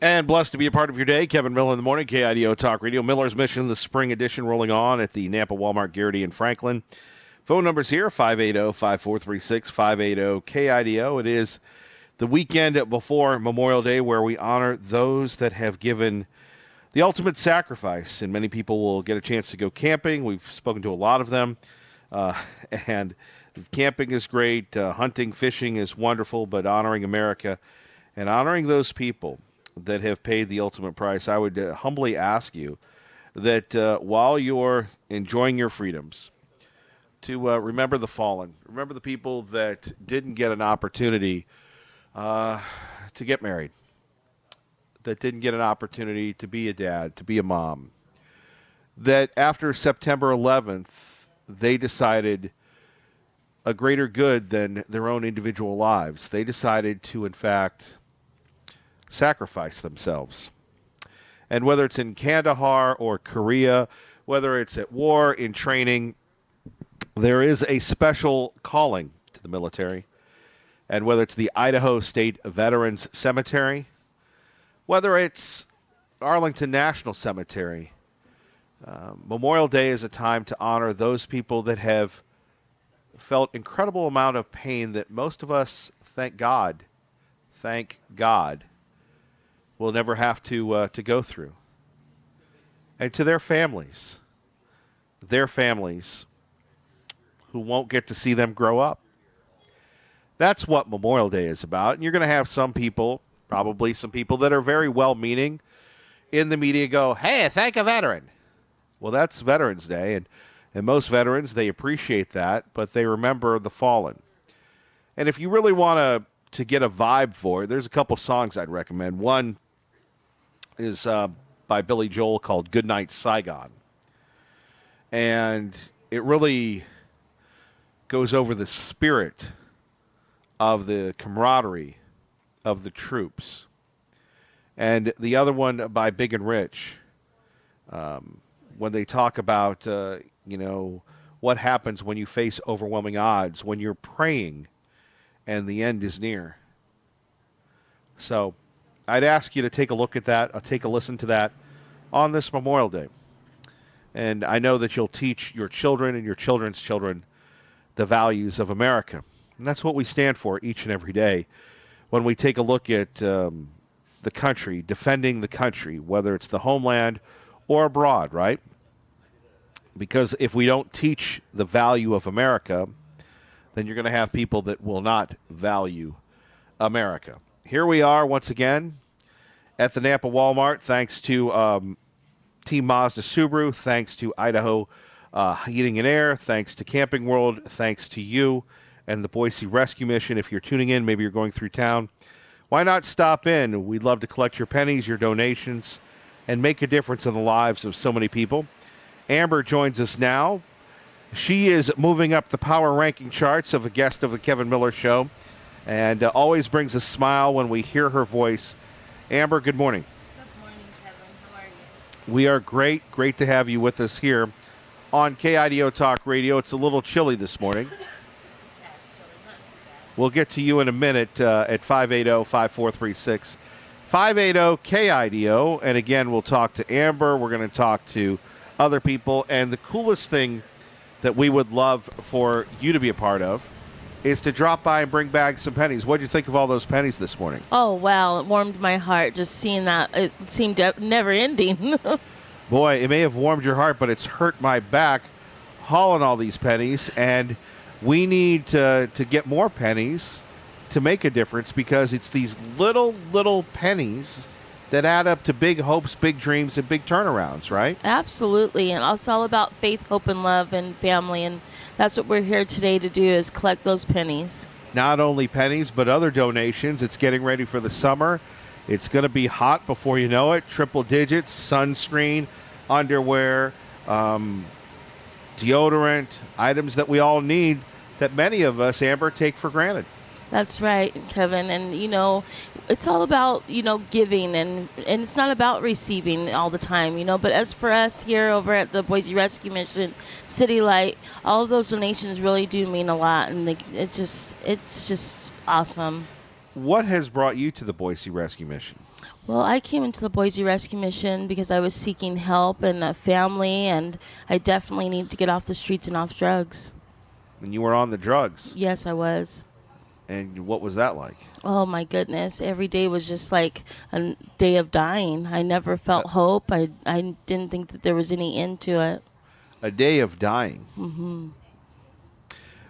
And blessed to be a part of your day. Kevin Miller in the morning, KIDO Talk Radio. Miller's Mission, the spring edition rolling on at the Nampa Walmart, Garrity, and Franklin. Phone numbers here, 580-5436, 580-KIDO. It is the weekend before Memorial Day where we honor those that have given the ultimate sacrifice. And many people will get a chance to go camping. We've spoken to a lot of them. And camping is great. Hunting, fishing is wonderful. But honoring America and honoring those people that have paid the ultimate price, I would humbly ask you that while you're enjoying your freedoms, to remember the fallen, remember the people that didn't get an opportunity to get married, that didn't get an opportunity to be a dad, to be a mom, that after September 11th, they decided a greater good than their own individual lives. They decided to, in fact, sacrifice themselves. And whether it's in Kandahar or Korea, whether it's at war, in training, there is a special calling to the military. And whether it's the Idaho State Veterans Cemetery, whether it's Arlington National Cemetery, Memorial Day is a time to honor those people that have felt incredible amount of pain that most of us, thank God, will never have to go through. And to their families who won't get to see them grow up. That's what Memorial Day is about. And you're going to have some people, probably some people that are very well-meaning in the media go, hey, thank a veteran. Well, that's Veterans Day, and most veterans, they appreciate that, but they remember the fallen. And if you really want to get a vibe for it, there's a couple songs I'd recommend. One is by Billy Joel called Goodnight Saigon. And it really goes over the spirit of the camaraderie of the troops. And the other one by Big and Rich, when they talk about, what happens when you face overwhelming odds, when you're praying and the end is near. So I'd ask you to take a look at that, take a listen to that on this Memorial Day. And I know that you'll teach your children and your children's children the values of America. And that's what we stand for each and every day when we take a look at the country, defending the country, whether it's the homeland or abroad, right? Because if we don't teach the value of America, then you're going to have people that will not value America. Here we are once again at the Nampa Walmart, thanks to Team Mazda Subaru, thanks to Idaho Heating and Air, thanks to Camping World, thanks to you and the Boise Rescue Mission. If you're tuning in, maybe you're going through town, why not stop in? We'd love to collect your pennies, your donations, and make a difference in the lives of so many people. Amber joins us now. She is moving up the power ranking charts of a guest of the Kevin Miller Show, and always brings a smile when we hear her voice. Amber, good morning. Good morning, Kevin. How are you? We are great. Great to have you with us here on KIDO Talk Radio. It's a little chilly this morning. We'll get to you in a minute at 580-5436. 580-KIDO. And again, we'll talk to Amber. We're going to talk to other people. And the coolest thing that we would love for you to be a part of is to drop by and bring back some pennies. What did you think of all those pennies this morning? Oh, wow. It warmed my heart just seeing that. It seemed never ending. Boy, it may have warmed your heart, but it's hurt my back hauling all these pennies. And we need to get more pennies to make a difference, because it's these little pennies that add up to big hopes, big dreams, and big turnarounds, right? Absolutely. And it's all about faith, hope, and love and family. And that's what we're here today to do, is collect those pennies. Not only pennies, but other donations. It's getting ready for the summer. It's going to be hot before you know it. Triple digits, sunscreen, underwear, deodorant, items that we all need that many of us, Amber, take for granted. That's right, Kevin. And, it's all about, giving, and it's not about receiving all the time, But as for us here over at the Boise Rescue Mission, City Light, all of those donations really do mean a lot, and it's just awesome. What has brought you to the Boise Rescue Mission? Well, I came into the Boise Rescue Mission because I was seeking help and a family, and I definitely need to get off the streets and off drugs. And you were on the drugs. Yes, I was. And what was that like? Oh my goodness. Every day was just like a day of dying. I never felt hope. I didn't think that there was any end to it. A day of dying. Hmm.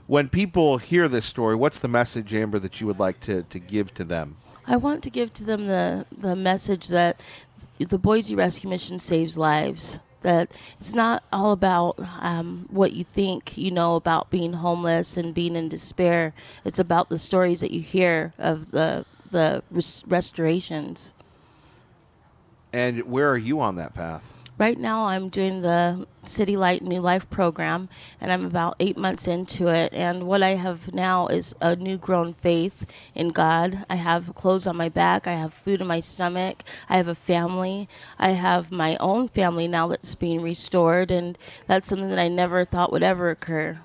When people hear this story, what's the message, Amber, that you would like to give to them? I want to give to them the message that the Boise Rescue Mission saves lives. That it's not all about what you think, about being homeless and being in despair. It's about the stories that you hear of the restorations. And where are you on that path? Right now, I'm doing the City Light New Life program, and I'm about 8 months into it. And what I have now is a new grown faith in God. I have clothes on my back. I have food in my stomach. I have a family. I have my own family now that's being restored, and that's something that I never thought would ever occur.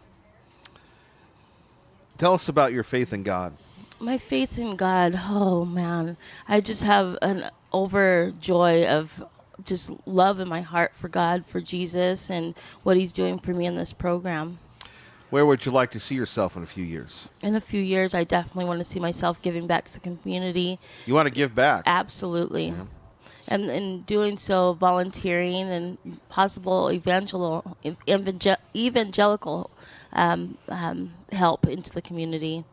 Tell us about your faith in God. My faith in God, oh man, I just have an overjoy of just love in my heart for God, for Jesus, and what He's doing for me in this program. Where would you like to see yourself in a few years? In a few years, I definitely want to see myself giving back to the community. You want to give back? Absolutely. Yeah. And in doing so, volunteering and possible evangelical help into the community.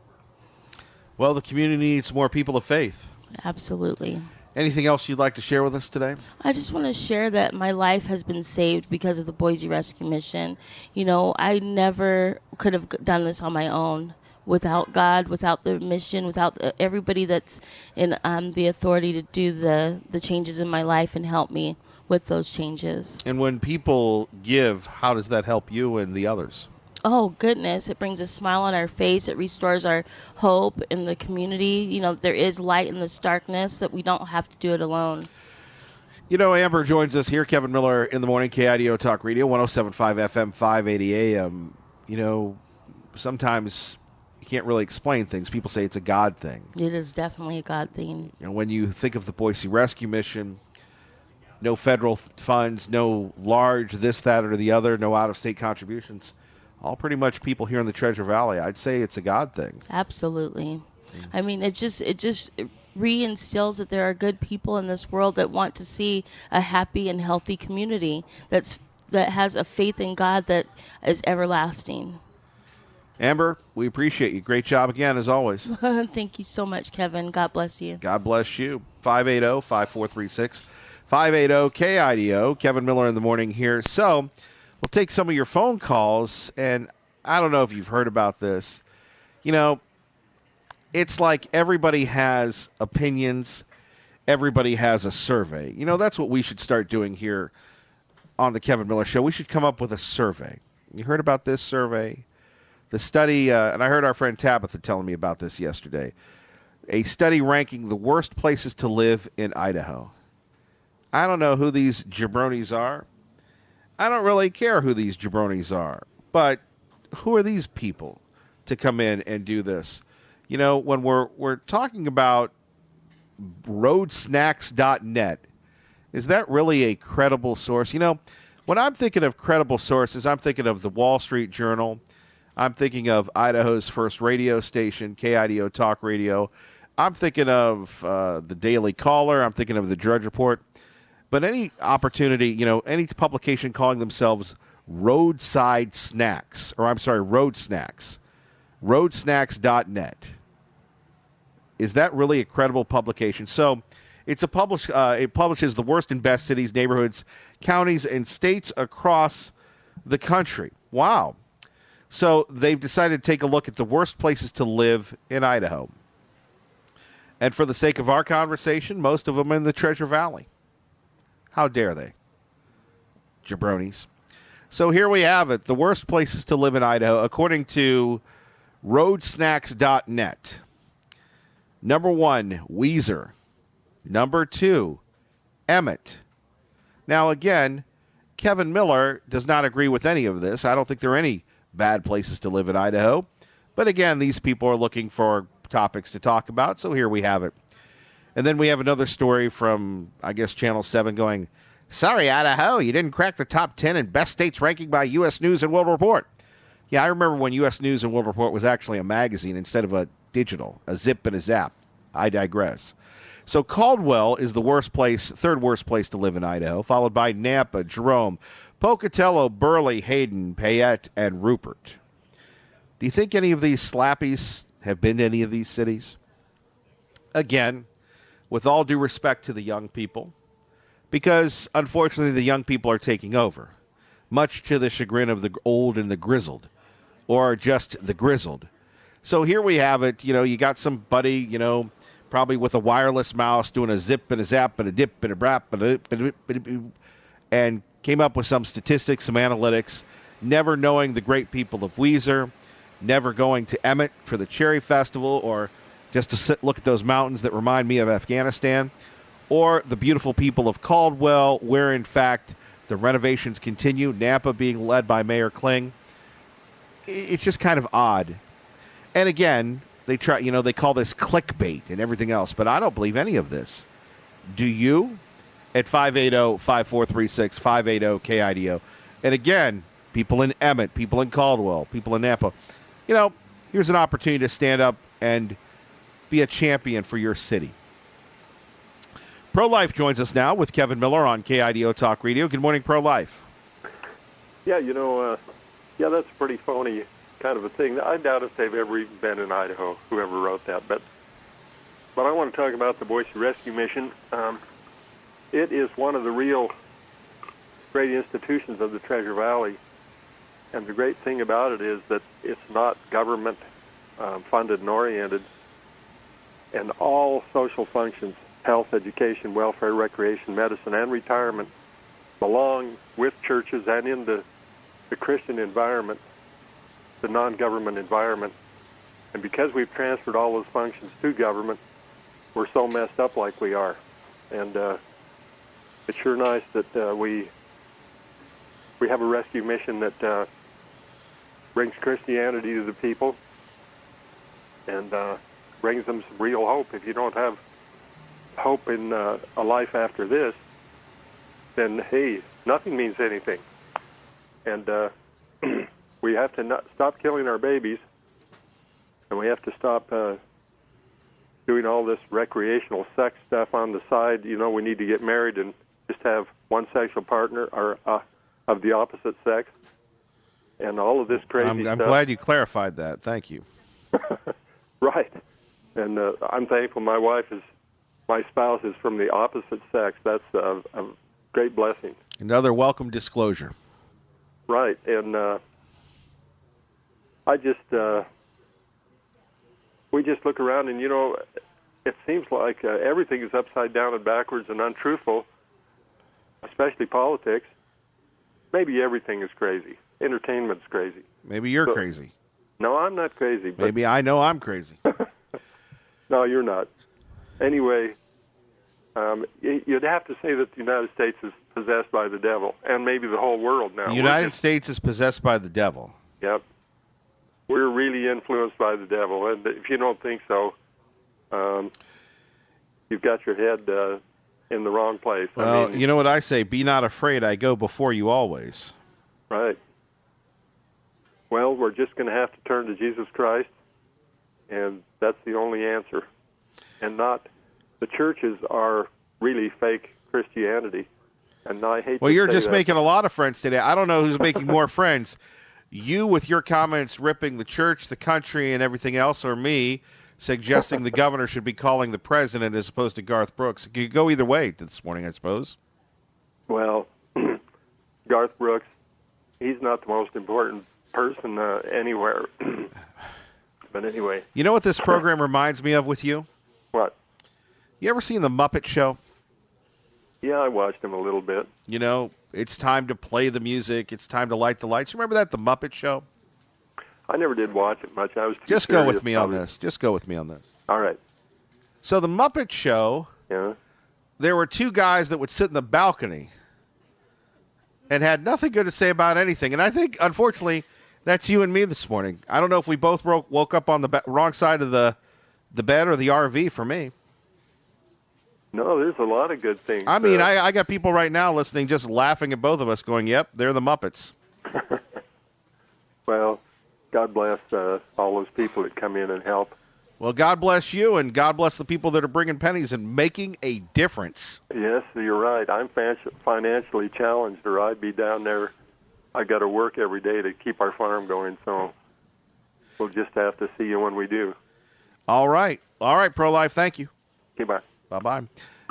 Well, the community needs more people of faith. Absolutely. Anything else you'd like to share with us today? I just want to share that my life has been saved because of the Boise Rescue Mission. I never could have done this on my own without God, without the mission, without everybody that's in the authority to do the changes in my life and help me with those changes. And when people give, how does that help you and the others? Oh, goodness. It brings a smile on our face. It restores our hope in the community. There is light in this darkness, that we don't have to do it alone. Amber joins us here. Kevin Miller in the morning, KIDO Talk Radio, 107.5 FM, 580 AM. Sometimes you can't really explain things. People say it's a God thing. It is definitely a God thing. When you think of the Boise Rescue Mission, no federal funds, no large this, that, or the other, no out-of-state contributions. All pretty much people here in the Treasure Valley. I'd say it's a God thing. Absolutely. I mean, it just reinstills that there are good people in this world that want to see a happy and healthy community that has a faith in God that is everlasting. Amber, we appreciate you. Great job again, as always. Thank you so much, Kevin. God bless you. God bless you. 580-5436. 580-KIDO. Kevin Miller in the morning here. So we'll take some of your phone calls, and I don't know if you've heard about this. It's like everybody has opinions. Everybody has a survey. That's what we should start doing here on the Kevin Miller Show. We should come up with a survey. You heard about this survey? The study, and I heard our friend Tabitha telling me about this yesterday, a study ranking the worst places to live in Idaho. I don't know who these jabronis are. I don't really care who these jabronis are, but who are these people to come in and do this? When we're talking about roadsnacks.net, is that really a credible source? When I'm thinking of credible sources, I'm thinking of the Wall Street Journal. I'm thinking of Idaho's first radio station, KIDO Talk Radio. I'm thinking of the Daily Caller. I'm thinking of the Drudge Report. But any opportunity, any publication calling themselves Roadside Snacks, Road Snacks, roadsnacks.net, is that really a credible publication? So it publishes the worst and best cities, neighborhoods, counties, and states across the country. Wow. So they've decided to take a look at the worst places to live in Idaho. And for the sake of our conversation, most of them in the Treasure Valley. How dare they? Jabronis. So here we have it, the worst places to live in Idaho, according to roadsnacks.net. Number 1, Weiser. Number 2, Emmett. Now, again, Kevin Miller does not agree with any of this. I don't think there are any bad places to live in Idaho. But again, these people are looking for topics to talk about, so here we have it. And then we have another story from, I guess, Channel 7 going, sorry, Idaho, you didn't crack the top 10 in best states ranking by U.S. News and World Report. Yeah, I remember when U.S. News and World Report was actually a magazine instead of a digital, a zip and a zap. I digress. So Caldwell is the third worst place to live in Idaho, followed by Nampa, Jerome, Pocatello, Burley, Hayden, Payette, and Rupert. Do you think any of these slappies have been to any of these cities? Again, with all due respect to the young people, because unfortunately the young people are taking over, much to the chagrin of the old and the grizzled, or just the grizzled. So here we have it. You got somebody, probably with a wireless mouse doing a zip and a zap and a dip and a brap and came up with some statistics, some analytics, never knowing the great people of Weiser, never going to Emmett for the Cherry Festival, or just to look at those mountains that remind me of Afghanistan, or the beautiful people of Caldwell, where in fact the renovations continue, Nampa being led by Mayor Kling. It's just kind of odd. And again, they call this clickbait and everything else, but I don't believe any of this. Do you? At 580-5436, 580-KIDO. And again, people in Emmett, people in Caldwell, people in Nampa, here's an opportunity to stand up and be a champion for your city. Pro-Life joins us now with Kevin Miller on KIDO Talk Radio. Good morning, Pro-Life. Yeah, that's a pretty phony kind of a thing. I doubt if they've ever even been in Idaho, whoever wrote that. But I want to talk about the Boise Rescue Mission. It is one of the real great institutions of the Treasure Valley. And the great thing about it is that it's not government funded and oriented. And all social functions, health, education, welfare, recreation, medicine, and retirement, belong with churches and in the Christian environment, the non-government environment. And because we've transferred all those functions to government, we're so messed up like we are. And it's sure nice that we have a rescue mission that brings Christianity to the people and brings them some real hope. If you don't have hope in a life after this, then, hey, nothing means anything. And we have to stop killing our babies, and we have to stop doing all this recreational sex stuff on the side. We need to get married and just have one sexual partner or of the opposite sex, and all of this crazy stuff. I'm glad you clarified that. Thank you. Right. And I'm thankful my spouse is from the opposite sex. That's a great blessing. Another welcome disclosure. Right. And we just look around and, it seems like everything is upside down and backwards and untruthful, especially politics. Maybe everything is crazy. Entertainment's crazy. Maybe you're crazy. No, I'm not crazy. But maybe I know I'm crazy. No, you're not. Anyway, you'd have to say that the United States is possessed by the devil, and maybe the whole world now. The United States is possessed by the devil. Yep. We're really influenced by the devil, and if you don't think so, you've got your head in the wrong place. Well, you know what I say, be not afraid, I go before you always. Right. Well, we're just going to have to turn to Jesus Christ, and that's the only answer. And not, the churches are really fake Christianity, and I hate Well, to you're say just that. making a lot of friends today. I don't know who's making more friends. You with your comments ripping the church, the country, and everything else, or me suggesting the governor should be calling the president as opposed to Garth Brooks. It could go either way this morning, I suppose. Well, Garth Brooks, he's not the most important person anywhere. But anyway. You know what this program reminds me of with you? What? You ever seen The Muppet Show? Yeah, I watched him a little bit. It's time to play the music. It's time to light the lights. You remember that, The Muppet Show? I never did watch it much. I was too Just go serious with me on this. Just go with me on this. All right. So The Muppet Show, there were two guys that would sit in the balcony and had nothing good to say about anything. And I think, unfortunately, that's you and me this morning. I don't know if we both woke up on the wrong side of the bed or the RV for me. No, there's a lot of good things. I mean, I got people right now listening just laughing at both of us going, yep, they're the Muppets. Well, God bless all those people that come in and help. Well, God bless you, and God bless the people that are bringing pennies and making a difference. Yes, you're right. I'm financially challenged, or I'd be down there. I got to work every day to keep our farm going, so we'll just have to see you when we do. All right, Pro-Life, thank you. Okay, bye. Bye-bye.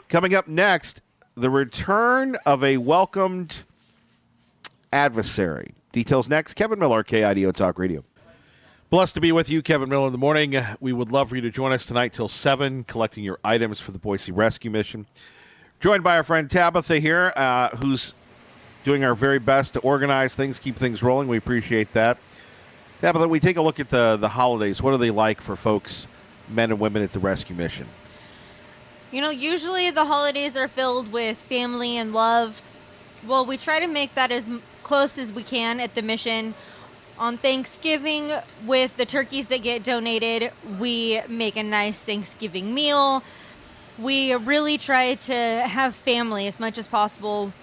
Coming up next, the return of a welcomed adversary. Details next. Kevin Miller, KIDO Talk Radio. Blessed to be with you, Kevin Miller, in the morning. We would love for you to join us tonight till 7, collecting your items for the Boise Rescue Mission. Joined by our friend Tabitha here, who's doing our very best to organize things, keep things rolling. We appreciate that. Tabitha, we take a look at the holidays. What are they like for folks, men and women at the Rescue Mission? You know, usually the holidays are filled with family and love. Well, we try to make that as close as we can at the mission. On Thanksgiving, with the turkeys that get donated, we make a nice Thanksgiving meal. We really try to have family as much as possible.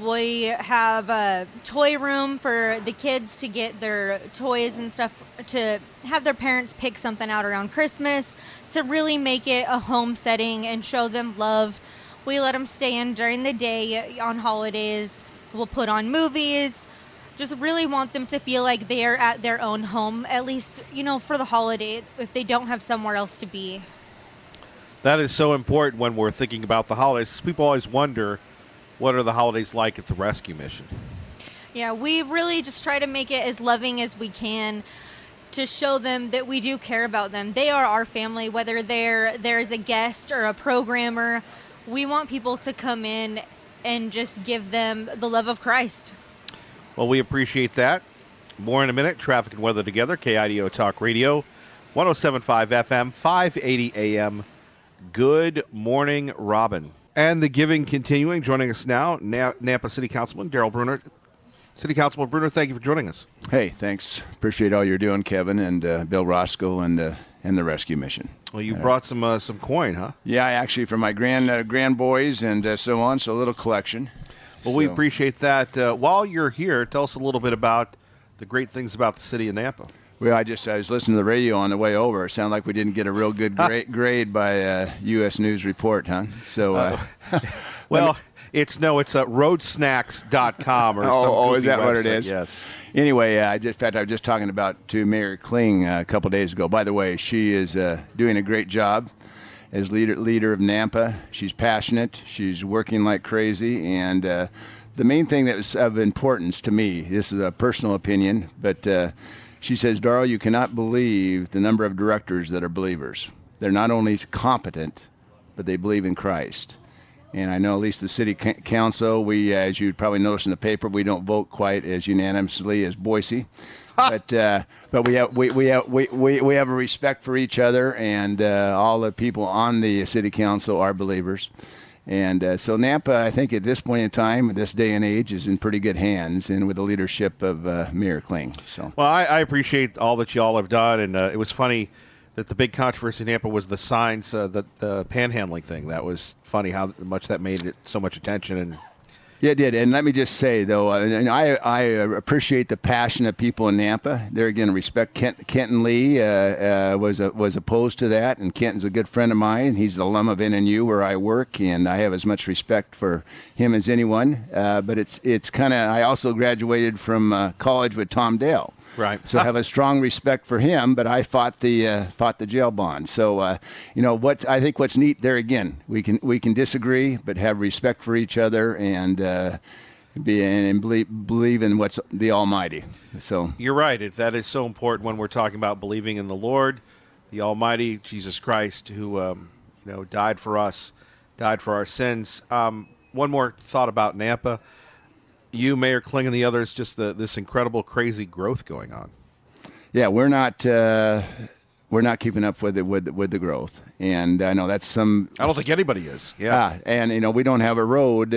We have a toy room for the kids to get their toys and stuff, to have their parents pick something out around Christmas, to really make it a home setting and show them love. We let them stay in during the day on holidays. We'll put on movies. Just really want them to feel like they're at their own home, at least, you know, for the holiday, if they don't have somewhere else to be. That is so important when we're thinking about the holidays. People always wonder, what are the holidays like at the Rescue Mission? Yeah, we really just try to make it as loving as we can to show them that we do care about them. They are our family, whether there's a guest or a programmer. We want people to come in and just give them the love of Christ. Well, we appreciate that. More in a minute. Traffic and weather together. KIDO Talk Radio, 107.5 FM, 580 AM. Good morning, Robin. And the giving continuing. Joining us now, Nampa City Councilman Darrell Bruner. City Councilman Bruner, thank you for joining us. Hey, thanks. Appreciate all you're doing, Kevin, and Bill Roscoe and the Rescue Mission. Well, you brought some coin, huh? Yeah, actually, for my grand boys and so on. So a little collection. Well, we appreciate that. While you're here, tell us a little bit about the great things about the city of Nampa. Well, I was listening to the radio on the way over. It sounded like we didn't get a real good grade by U.S. News Report, huh? So, well, it's roadsnacks.com or some is that website. What it is? Yes. Anyway, I was just talking to Mary Kling a couple days ago. By the way, she is doing a great job as leader of Nampa. She's passionate. She's working like crazy. And the main thing that was of importance to me, this is a personal opinion, but she says, Darrell, you cannot believe the number of directors that are believers. They're not only competent, but they believe in Christ. And I know at least the city council, we, as you probably noticed in the paper, we don't vote quite as unanimously as Boise. But we have a respect for each other, and all the people on the city council are believers. And so Nampa, I think at this point in time, at this day and age, is in pretty good hands, and with the leadership of Mayor Kling. So. Well, I appreciate all that you all have done, and it was funny that the big controversy in Nampa was the signs, the panhandling thing. That was funny how much that made it so much attention. And yeah, it did. And let me just say, though, I appreciate the passion of people in Nampa. There again, respect Kenton Lee was opposed to that, and Kenton's a good friend of mine. He's the alum of NNU where I work, and I have as much respect for him as anyone. But it's kind of, I also graduated from college with Tom Dale. Right. So I have a strong respect for him, but I fought the jail bond. So I think what's neat there again, we can disagree, but have respect for each other and believe in what's the Almighty. So you're right. That is so important when we're talking about believing in the Lord, the Almighty Jesus Christ, who died for us, died for our sins. One more thought about Nampa. You, Mayor Kling, and the others, just this incredible, crazy growth going on. Yeah, we're not keeping up with the growth, and I know that's some. I don't think anybody is. Yeah, and we don't have a road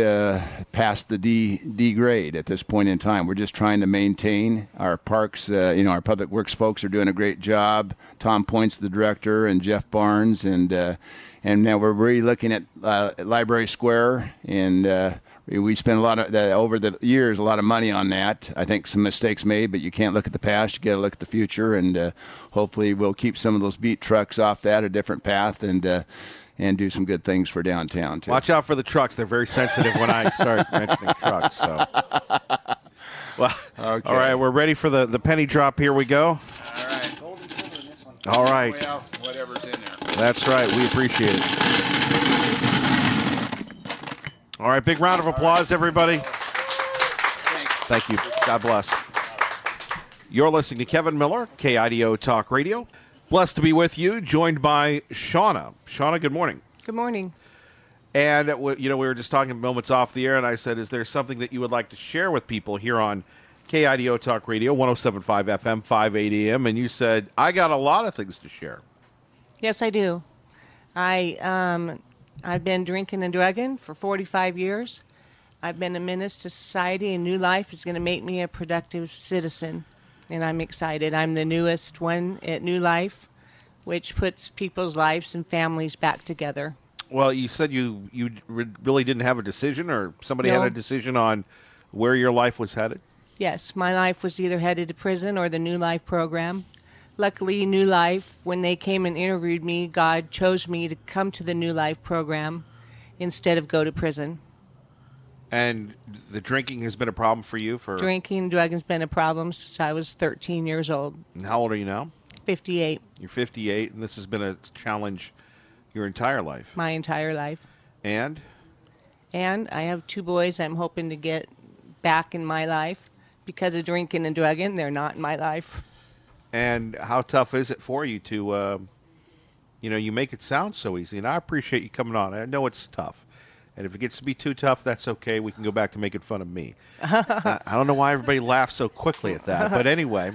past the D grade at this point in time. We're just trying to maintain our parks. Our public works folks are doing a great job. Tom Point's the director, and Jeff Barnes, and And now we're really looking at Library Square, and we spent a lot of over the years a lot of money on that. I think some mistakes made, but you can't look at the past. You got to look at the future, and hopefully we'll keep some of those beat trucks off that, a different path, and do some good things for downtown too. Watch out for the trucks. They're very sensitive when I start mentioning trucks. So, well, okay. All right, we're ready for the penny drop. Here we go. All right, gold and silver in this one. All right. Way out whatever's in there. That's right. We appreciate it. All right, big round of applause, everybody. Thank you. God bless. You're listening to Kevin Miller, KIDO Talk Radio. Blessed to be with you, joined by Shauna. Shauna, good morning. Good morning. And, we were just talking moments off the air, and I said, is there something that you would like to share with people here on KIDO Talk Radio, 107.5 FM, 580 AM? And you said, I got a lot of things to share. Yes, I do. I've been drinking and drugging for 45 years. I've been a menace to society, and New Life is going to make me a productive citizen. And I'm excited. I'm the newest one at New Life, which puts people's lives and families back together. Well, you said you really didn't have a decision, or somebody No. had a decision on where your life was headed? Yes, my life was either headed to prison or the New Life program. Luckily, New Life, when they came and interviewed me, God chose me to come to the New Life program instead of go to prison. And the drinking has been a problem for you for... Drinking and drugging has been a problem since I was 13 years old. And how old are you now? 58. You're 58, and this has been a challenge your entire life. My entire life. And? And I have 2 boys I'm hoping to get back in my life. Because of drinking and drugging, they're not in my life. And how tough is it for you to, you make it sound so easy, and I appreciate you coming on. I know it's tough. And if it gets to be too tough, that's okay. We can go back to making fun of me. I don't know why everybody laughs so quickly at that. But anyway,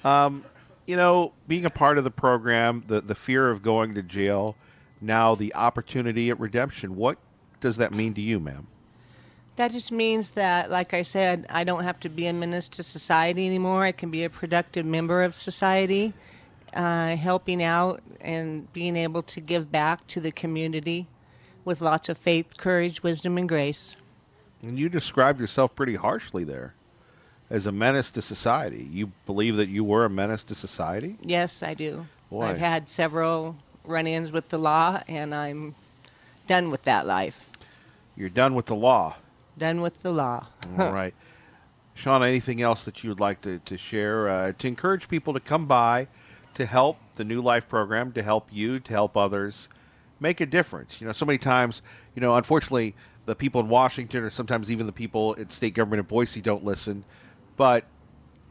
being a part of the program, the fear of going to jail, now the opportunity at redemption, what does that mean to you, ma'am? That just means that, like I said, I don't have to be a menace to society anymore. I can be a productive member of society, helping out and being able to give back to the community with lots of faith, courage, wisdom, and grace. And you described yourself pretty harshly there as a menace to society. You believe that you were a menace to society? Yes, I do. Boy. I've had several run-ins with the law, and I'm done with that life. You're done with the law. Done with the law. All right. Shauna, anything else that you would like to share to encourage people to come by to help the New Life program, to help you, to help others make a difference? So many times, unfortunately, the people in Washington or sometimes even the people at state government in Boise don't listen, but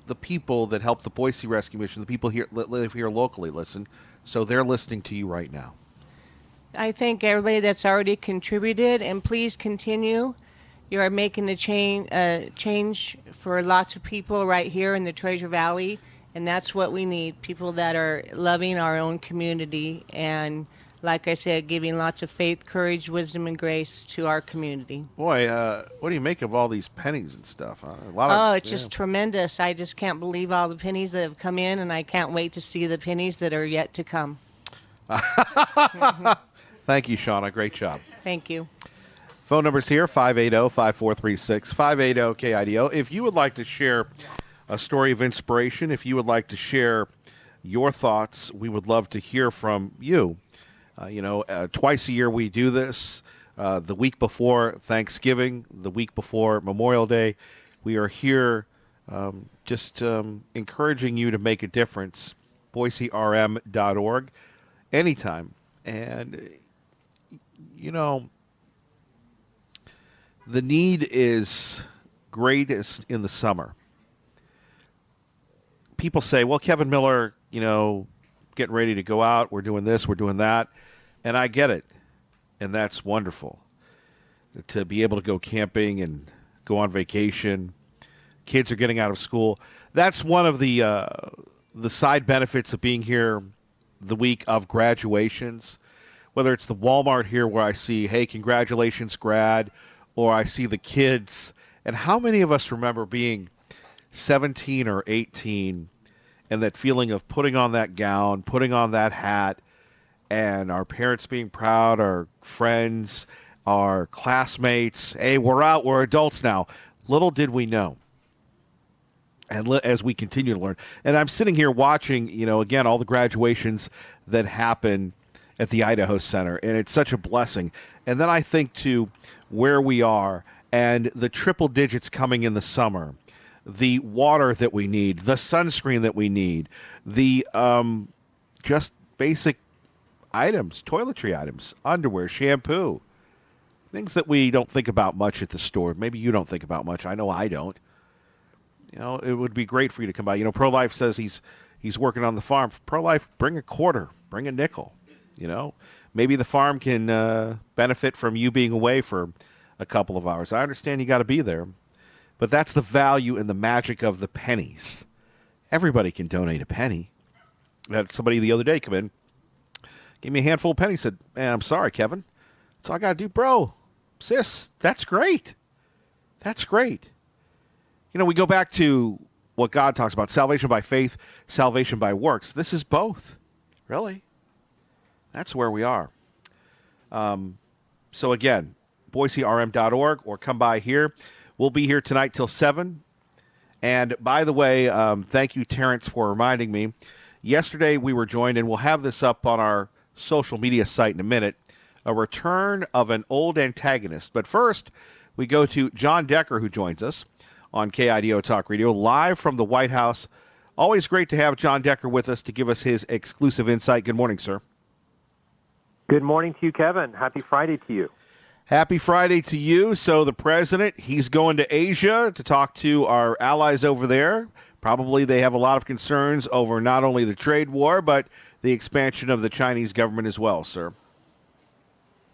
the people that help the Boise Rescue Mission, the people here live here locally, listen, so they're listening to you right now. I thank everybody that's already contributed, and please continue. You are making a change for lots of people right here in the Treasure Valley, and that's what we need, people that are loving our own community and, like I said, giving lots of faith, courage, wisdom, and grace to our community. Boy, what do you make of all these pennies and stuff? It's just tremendous. I just can't believe all the pennies that have come in, and I can't wait to see the pennies that are yet to come. Thank you, Shauna. Great job. Thank you. Phone number's here, 580-5436, 580-KIDO. If you would like to share a story of inspiration, if you would like to share your thoughts, we would love to hear from you. Twice a year we do this. The week before Thanksgiving, the week before Memorial Day, we are here just encouraging you to make a difference. BoiseRM.org, anytime. And, the need is greatest in the summer. People say, well, Kevin Miller, getting ready to go out. We're doing this, we're doing that. And I get it. And that's wonderful. To be able to go camping and go on vacation. Kids are getting out of school. That's one of the side benefits of being here the week of graduations. Whether it's the Walmart here where I see, hey, congratulations, grad, or I see the kids. And how many of us remember being 17 or 18 and that feeling of putting on that gown, putting on that hat, and our parents being proud, our friends, our classmates. Hey, we're out. We're adults now. Little did we know. And as we continue to learn, and I'm sitting here watching, again, all the graduations that happen at the Idaho Center, and it's such a blessing. And then I think to where we are and the triple digits coming in the summer, the water that we need, the sunscreen that we need, the just basic items, toiletry items, underwear, shampoo, things that we don't think about much at the store. Maybe you don't think about much. I know I don't. It would be great for you to come by. Pro-Life says he's working on the farm. Pro-Life, bring a quarter, bring a nickel. Maybe the farm can benefit from you being away for a couple of hours. I understand you got to be there, but that's the value and the magic of the pennies. Everybody can donate a penny. I had somebody the other day come in, gave me a handful of pennies, said, "Man, I'm sorry, Kevin. That's all I got to do." Bro, sis, that's great. That's great. We go back to what God talks about, salvation by faith, salvation by works. This is both, really. That's where we are. So again, BoiseRM.org, or come by here. We'll be here tonight till 7. And by the way, thank you, Terrence, for reminding me. Yesterday we were joined, and we'll have this up on our social media site in a minute, a return of an old antagonist. But first, we go to John Decker, who joins us on KIDO Talk Radio, live from the White House. Always great to have John Decker with us to give us his exclusive insight. Good morning, sir. Good morning to you, Kevin. Happy Friday to you. Happy Friday to you. So the president, he's going to Asia to talk to our allies over there. Probably they have a lot of concerns over not only the trade war, but the expansion of the Chinese government as well, sir.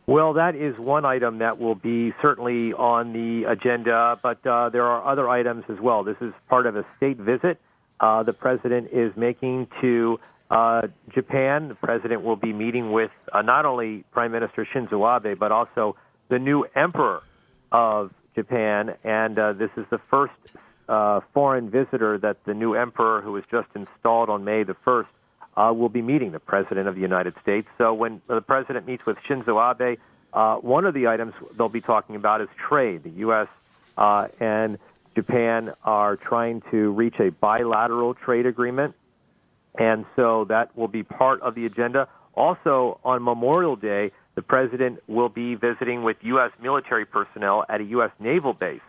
Well, that is one item that will be certainly on the agenda, but there are other items as well. This is part of a state visit the president is making to Japan. The president will be meeting with not only Prime Minister Shinzo Abe, but also the new emperor of Japan. And this is the first foreign visitor that the new emperor, who was just installed on May the 1st, will be meeting the President of the United States. So when the President meets with Shinzo Abe, one of the items they'll be talking about is trade. The U.S. And Japan are trying to reach a bilateral trade agreement, and so that will be part of the agenda. Also, on Memorial Day, the President will be visiting with U.S. military personnel at a U.S. naval base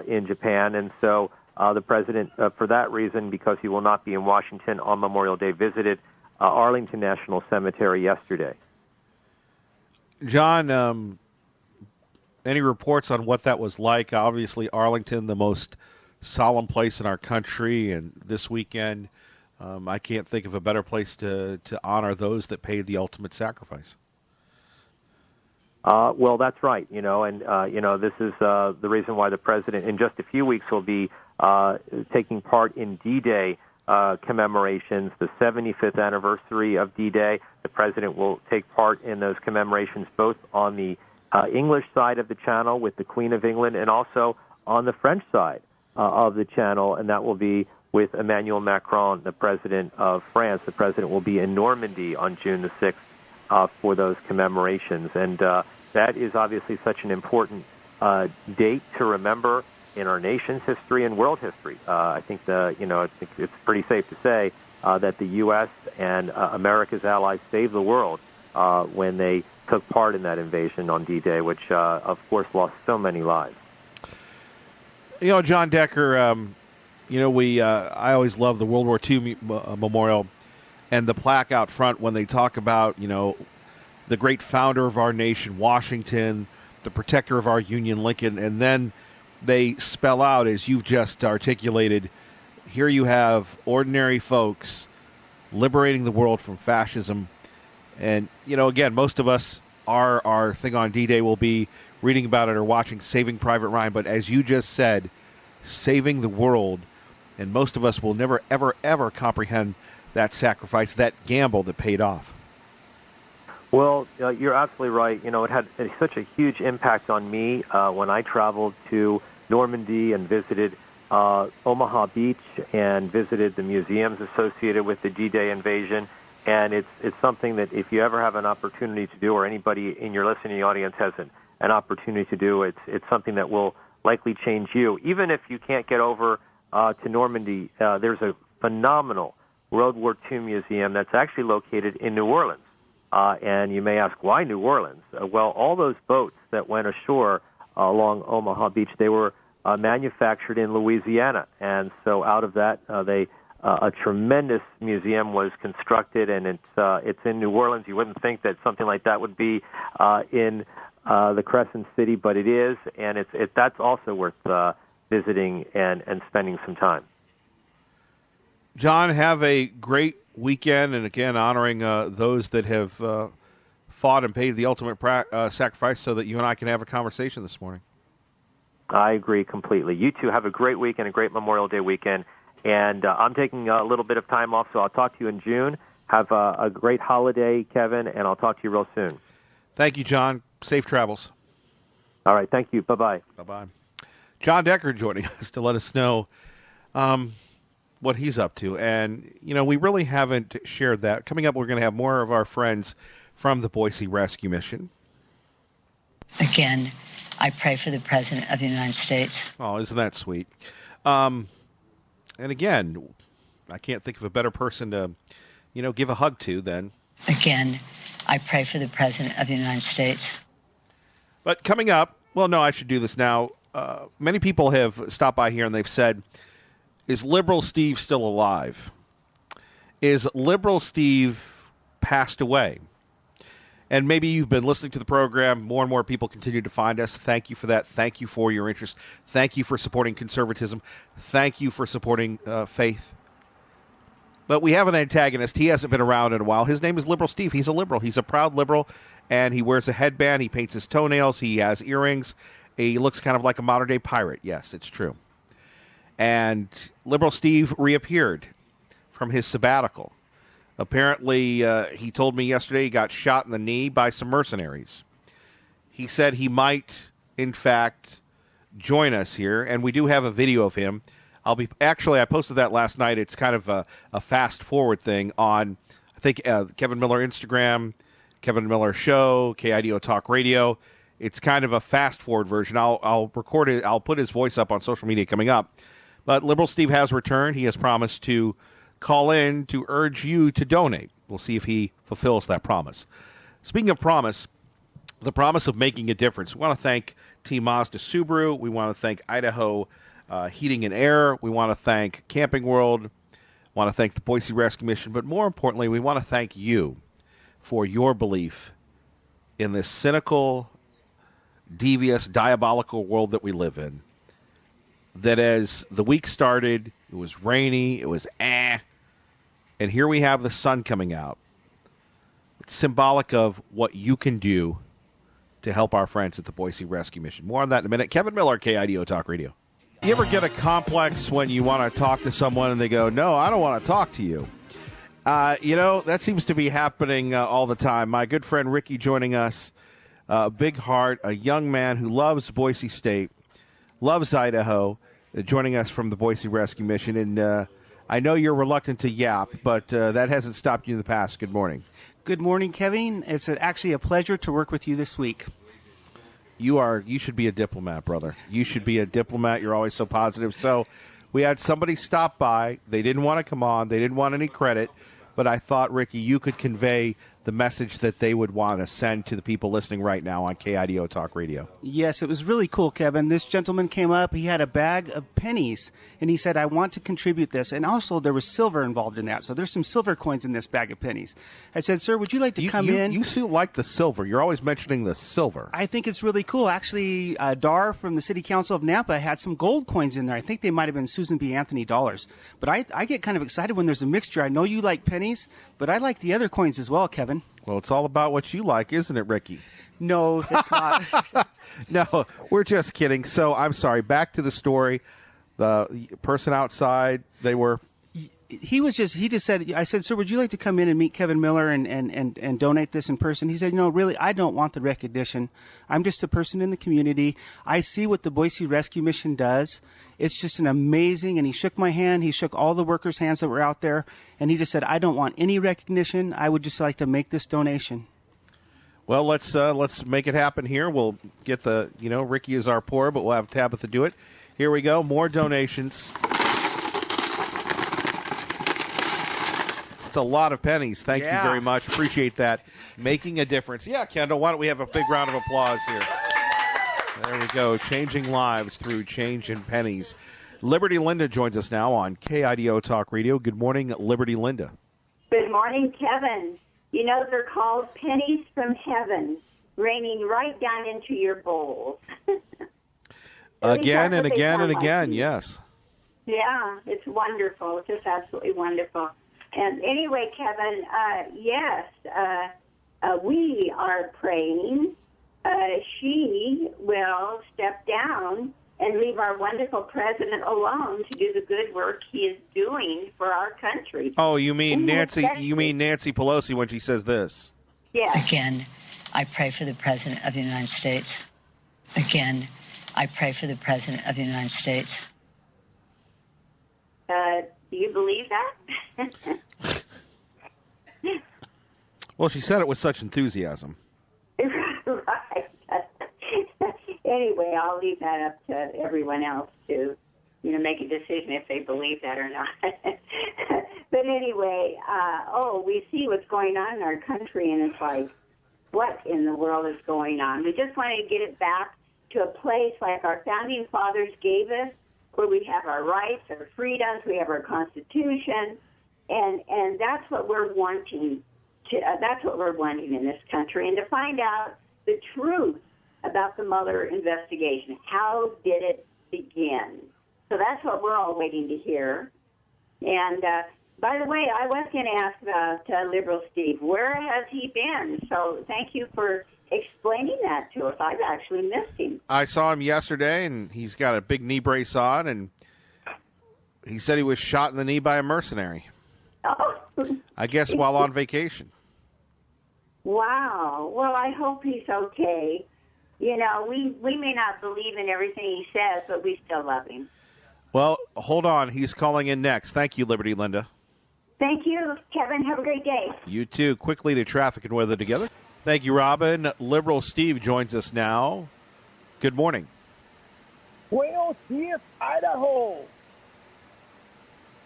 in Japan, and so the President, for that reason, because he will not be in Washington on Memorial Day, visited Arlington National Cemetery yesterday. John, any reports on what that was like? Obviously, Arlington, the most solemn place in our country, and this weekend, I can't think of a better place to honor those that paid the ultimate sacrifice. Well, that's right, and this is the reason why the President, in just a few weeks, will be taking part in D-Day commemorations, the 75th anniversary of D-Day. The President will take part in those commemorations both on the English side of the channel with the Queen of England and also on the French side of the channel, and that will be with Emmanuel Macron, the President of France. The President will be in Normandy on June the 6th for those commemorations, and that is obviously such an important date to remember in our nation's history and world history. I think it's pretty safe to say that the U.S. and America's allies saved the world when they took part in that invasion on D-Day, which, of course, lost so many lives. John Decker, I always love the World War II memorial and the plaque out front when they talk about, the great founder of our nation, Washington, the protector of our Union, Lincoln, and then they spell out, as you've just articulated, here you have ordinary folks liberating the world from fascism. And, again, most of us, our thing on D-Day will be reading about it or watching Saving Private Ryan. But as you just said, saving the world, and most of us will never, ever, ever comprehend that sacrifice, that gamble that paid off. Well, you're absolutely right. It had such a huge impact on me when I traveled to Normandy and visited Omaha Beach and visited the museums associated with the D-Day invasion. And it's something that if you ever have an opportunity to do, or anybody in your listening audience has an opportunity to do, it's something that will likely change you. Even if you can't get over to Normandy, there's a phenomenal World War II museum that's actually located in New Orleans. And you may ask, why New Orleans? Well, all those boats that went ashore along Omaha Beach, they were manufactured in Louisiana. And so out of that, a tremendous museum was constructed, and it's in New Orleans. You wouldn't think that something like that would be in the Crescent City, but it is, and that's also worth visiting and spending some time. John, have a great weekend, and again, honoring those that have fought and paid the ultimate sacrifice so that you and I can have a conversation this morning. I agree completely. You two have a great weekend, a great Memorial Day weekend, and I'm taking a little bit of time off, so I'll talk to you in June. Have a great holiday, Kevin, and I'll talk to you real soon. Thank you, John. Safe travels. All right, thank you. Bye-bye. Bye-bye. John Decker joining us to let us know what he's up to. And, we really haven't shared that. Coming up, we're going to have more of our friends from the Boise Rescue Mission. Again, I pray for the President of the United States. Oh, isn't that sweet? And again, I can't think of a better person to, give a hug to than... Again, I pray for the President of the United States. But coming up, well, no, I should do this now. Many people have stopped by here and they've said, is Liberal Steve still alive? Is Liberal Steve passed away? And maybe you've been listening to the program. More and more people continue to find us. Thank you for that. Thank you for your interest. Thank you for supporting conservatism. Thank you for supporting faith. But we have an antagonist. He hasn't been around in a while. His name is Liberal Steve. He's a liberal. He's a proud liberal, and he wears a headband. He paints his toenails. He has earrings. He looks kind of like a modern-day pirate. Yes, it's true. And Liberal Steve reappeared from his sabbatical. Apparently, he told me yesterday he got shot in the knee by some mercenaries. He said he might, in fact, join us here, and we do have a video of him. I posted that last night. It's kind of a fast-forward thing on, I think, Kevin Miller Instagram, Kevin Miller Show, KIDO Talk Radio. It's kind of a fast-forward version. I'll record it. I'll put his voice up on social media coming up. But Liberal Steve has returned. He has promised to call in to urge you to donate. We'll see if he fulfills that promise. Speaking of promise, the promise of making a difference. We want to thank Team Mazda Subaru. We want to thank Idaho Heating and Air. We want to thank Camping World. We want to thank the Boise Rescue Mission. But more importantly, we want to thank you for your belief in this cynical, devious, diabolical world that we live in. That as the week started, it was rainy, it was and here we have the sun coming out. It's symbolic of what you can do to help our friends at the Boise Rescue Mission. More on that in a minute. Kevin Miller, KIDO Talk Radio. You ever get a complex when you want to talk to someone and they go, no, I don't want to talk to you? That seems to be happening all the time. My good friend Ricky joining us, big heart, a young man who loves Boise State, loves Idaho, joining us from the Boise Rescue Mission. And I know you're reluctant to yap, but that hasn't stopped you in the past. Good morning. Good morning, Kevin. It's actually a pleasure to work with you this week. You should be a diplomat, brother. You should be a diplomat. You're always so positive. So we had somebody stop by. They didn't want to come on. They didn't want any credit. But I thought, Ricky, you could convey the message that they would want to send to the people listening right now on KIDO Talk Radio. Yes, it was really cool, Kevin. This gentleman came up. He had a bag of pennies, and he said, I want to contribute this. And also, there was silver involved in that. So there's some silver coins in this bag of pennies. I said, sir, would you like to come in? You seem like the silver. You're always mentioning the silver. I think it's really cool. Actually, Dar from the City Council of Nampa had some gold coins in there. I think they might have been Susan B. Anthony dollars. But I get kind of excited when there's a mixture. I know you like pennies, but I like the other coins as well, Kevin. Well, it's all about what you like, isn't it, Ricky? No, it's not. No, we're just kidding. So I'm sorry. Back to the story. The person outside, they were... he just said, I said, sir, would you like to come in and meet Kevin Miller and donate this in person? He said, really, I don't want the recognition. I'm just a person in the community. I see what the Boise Rescue Mission does. It's just an amazing, and he shook my hand. He shook all the workers' hands that were out there, and he just said, I don't want any recognition. I would just like to make this donation. Well, let's make it happen here. We'll get the, Ricky is our poor, but we'll have Tabitha do it. Here we go. More donations. It's a lot of pennies. Thank you very much. Appreciate that. Making a difference. Yeah, Kendall, why don't we have a big round of applause here? There we go. Changing lives through change in pennies. Liberty Linda joins us now on KIDO Talk Radio. Good morning, Liberty Linda. Good morning, Kevin. They're called pennies from heaven, raining right down into your bowls. Again and again and again, yes. Yeah, it's wonderful. It's just absolutely wonderful. And anyway, Kevin, yes, we are praying. She will step down and leave our wonderful president alone to do the good work he is doing for our country. Oh, you mean Nancy? You mean Nancy Pelosi when she says this? Yes. Again, I pray for the President of the United States. Again, I pray for the President of the United States. Do you believe that? Well, she said it with such enthusiasm. Right. Anyway, I'll leave that up to everyone else to, make a decision if they believe that or not. But anyway, we see what's going on in our country, and it's like, what in the world is going on? We just want to get it back to a place like our founding fathers gave us, where we have our rights, our freedoms, we have our Constitution, and that's what we're wanting. That's what we're wanting in this country, and to find out the truth about the Mueller investigation. How did it begin? So that's what we're all waiting to hear. And by the way, I was going to ask about Liberal Steve. Where has he been? So thank you for explaining that to us. I've actually missed him. I saw him yesterday, and he's got a big knee brace on, and he said he was shot in the knee by a mercenary. Oh. I guess while on vacation. Wow. Well, I hope he's okay. We may not believe in everything he says, but we still love him. Well, hold on. He's calling in next. Thank you, Liberty Linda. Thank you, Kevin. Have a great day. You too. Quickly to traffic and weather together. Thank you, Robin. Liberal Steve joins us now. Good morning. Buenos Dias, Idaho.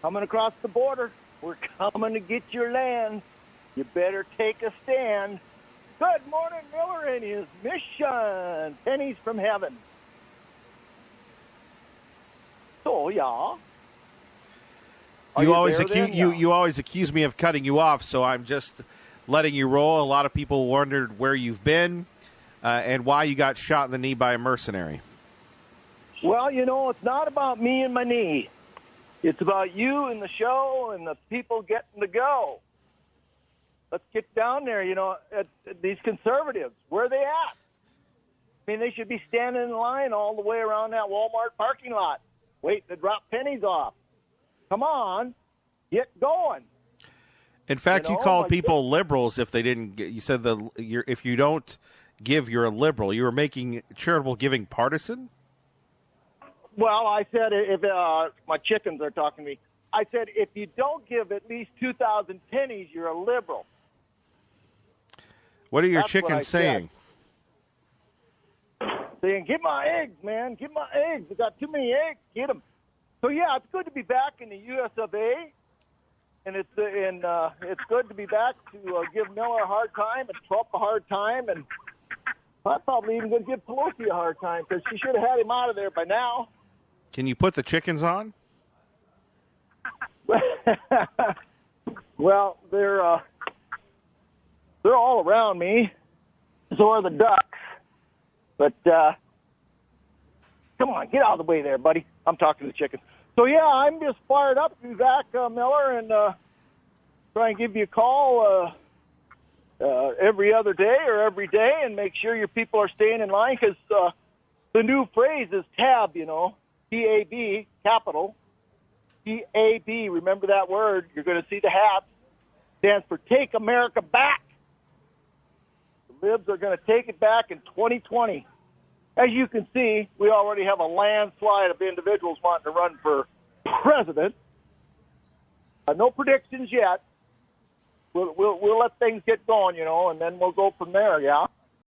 Coming across the border. We're coming to get your land. You better take a stand. Good morning, Miller and his mission. Pennies from heaven. So, yeah. You always accuse me of cutting you off, so I'm just letting you roll. A lot of people wondered where you've been and why you got shot in the knee by a mercenary. Well, it's not about me and my knee. It's about you and the show and the people getting to go. Let's get down there, at these conservatives. Where are they at? I mean, they should be standing in line all the way around that Walmart parking lot, waiting to drop pennies off. Come on, get going. In fact, you called people liberals if they didn't get. You said if you don't give, you're a liberal. You were making charitable giving partisan? Well, I said if my chickens are talking to me, I said if you don't give at least 2,000 pennies, you're a liberal. What are your chickens saying? Saying, get my eggs, man. Get my eggs. We got too many eggs. Get them. So, yeah, it's good to be back in the U.S. of A. And it's good to be back to give Miller a hard time and Trump a hard time. And I'm probably even going to give Pelosi a hard time because she should have had him out of there by now. Can you put the chickens on? Well, they're all around me. So are the ducks. But come on, get out of the way there, buddy. I'm talking to the chickens. So, yeah, I'm just fired up to be back, Miller, and try and give you a call every other day or every day and make sure your people are staying in line because the new phrase is TAB, T-A-B, capital. TAB, remember that word. You're going to see the hats. Stands for Take America Back. The Libs are going to take it back in 2020. As you can see, we already have a landslide of individuals wanting to run for president. No predictions yet. We'll let things get going, and then we'll go from there, yeah?